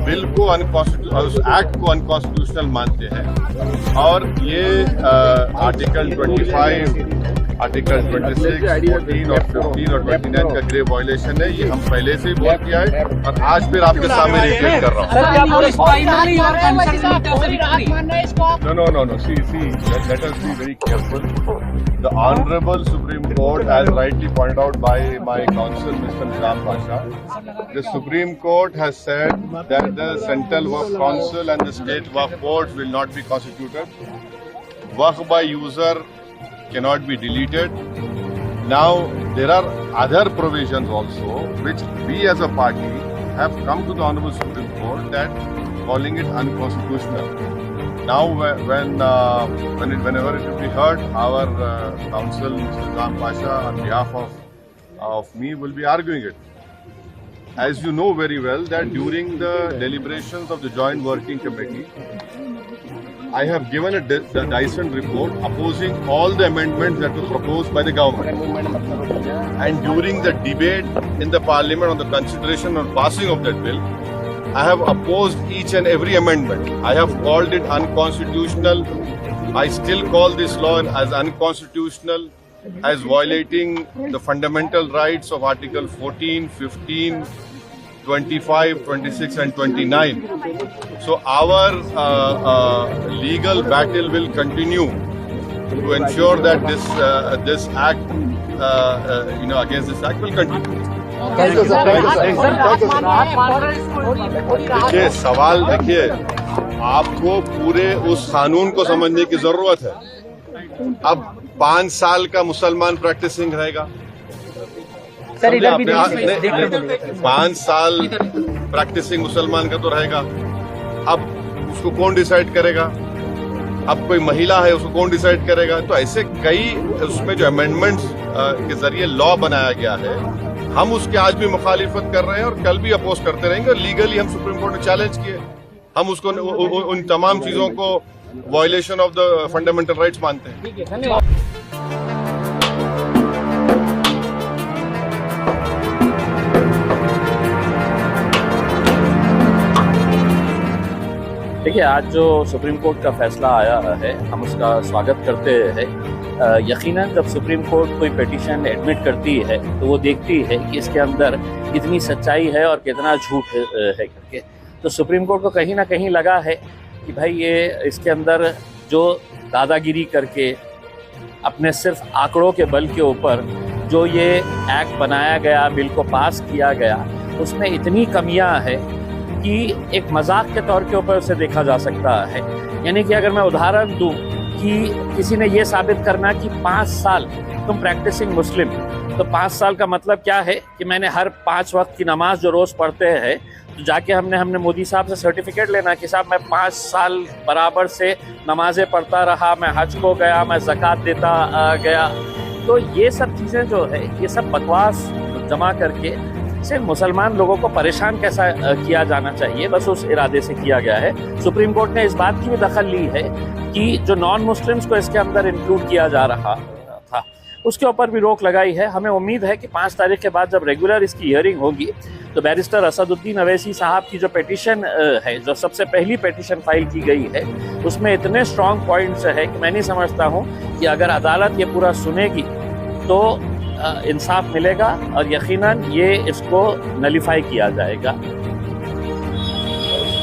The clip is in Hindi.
बिल को उस एक्ट को अनकॉन्स्टिट्यूशनल मानते हैं और ये आर्टिकल 25, आर्टिकल 26, 14 और 15 और 29 का ग्रेव वायलेशन है। ये हम पहले से ही बोल किया है और आज फिर आपके सामने रिपीट कर रहा हूँ। No. See, let us be very careful. The Honorable Supreme Court, as rightly pointed out by my counsel, Mr. Nizam Pasha, the Supreme Court has said that the Central Waqf Council and the State Waqf Boards will not be constituted. Waqf by user cannot be deleted. Now, there are other provisions also which we as a party have come to the Honorable Supreme Court that calling it unconstitutional. Now, whenever it will be heard, our counsel, Mr. Nizam Pasha, on behalf of me, will be arguing it. As you know very well, that during the deliberations of the Joint Working Committee, I have given a dissent report opposing all the amendments that were proposed by the government. And during the debate in the Parliament on the consideration and passing of that bill, I have opposed each and every amendment. I have called it unconstitutional. I still call this law as unconstitutional, as violating the fundamental rights of Article 14, 15, 25, 26 and 29. So our legal battle will continue to ensure that this act, against this act will continue. देखिए, सवाल देखिए, आपको पूरे उस कानून को समझने की जरूरत है। अब 5 साल का मुसलमान प्रैक्टिसिंग रहेगा, 5 साल प्रैक्टिसिंग मुसलमान का तो रहेगा। अब उसको कौन डिसाइड करेगा? अब कोई महिला है, उसको कौन डिसाइड करेगा? तो ऐसे कई उसमें जो अमेंडमेंट्स के जरिए लॉ बनाया गया है, हम उसके आज भी मुखालिफत कर रहे हैं और कल भी अपोज करते रहेंगे। और लीगली हम सुप्रीम कोर्ट में चैलेंज किए, हम उसको उन तमाम चीजों को violation of the fundamental rights मानते हैं। देखिए, आज जो सुप्रीम कोर्ट का फैसला आया है, हम उसका स्वागत करते हैं। यकीनन जब सुप्रीम कोर्ट कोई पिटीशन एडमिट करती है तो वो देखती है कि इसके अंदर कितनी सच्चाई है और कितना झूठ है करके। तो सुप्रीम कोर्ट को कहीं ना कहीं लगा है कि भाई ये इसके अंदर जो दादागिरी करके अपने सिर्फ आंकड़ों के बल के ऊपर जो ये एक्ट बनाया गया, बिल को पास किया गया, उसमें इतनी कमियां हैं कि एक मजाक के तौर के ऊपर उसे देखा जा सकता है। यानी कि अगर मैं उदाहरण दूं कि किसी ने ये साबित करना कि 5 साल तुम प्रैक्टिसिंग मुस्लिम, तो 5 साल का मतलब क्या है कि मैंने हर 5 वक्त की नमाज जो रोज़ पढ़ते हैं, तो जाके हमने मोदी साहब से सर्टिफिकेट लेना कि साहब मैं 5 साल बराबर से नमाजें पढ़ता रहा, मैं हज को गया, मैं ज़कात देता गया। तो ये सब चीज़ें जो है, ये सब बकवास जमा करके से मुसलमान लोगों को परेशान कैसा किया जाना चाहिए, बस उस इरादे से किया गया है। सुप्रीम कोर्ट ने इस बात की भी दखल ली है कि जो नॉन मुस्लिम्स को इसके अंदर इंक्लूड किया जा रहा था, उसके ऊपर भी रोक लगाई है। हमें उम्मीद है कि 5 तारीख के बाद जब रेगुलर इसकी हियरिंग होगी तो बैरिस्टर असदुद्दीन अवैसी साहब की जो पिटीशन है, जो सबसे पहली पिटीशन फाइल की गई है, उसमें इतने स्ट्रॉन्ग पॉइंट्स है कि मैं नहीं समझता हूँ कि अगर अदालत ये पूरा सुनेगी तो इंसाफ मिलेगा और यकीनन ये इसको नलीफाई किया जाएगा।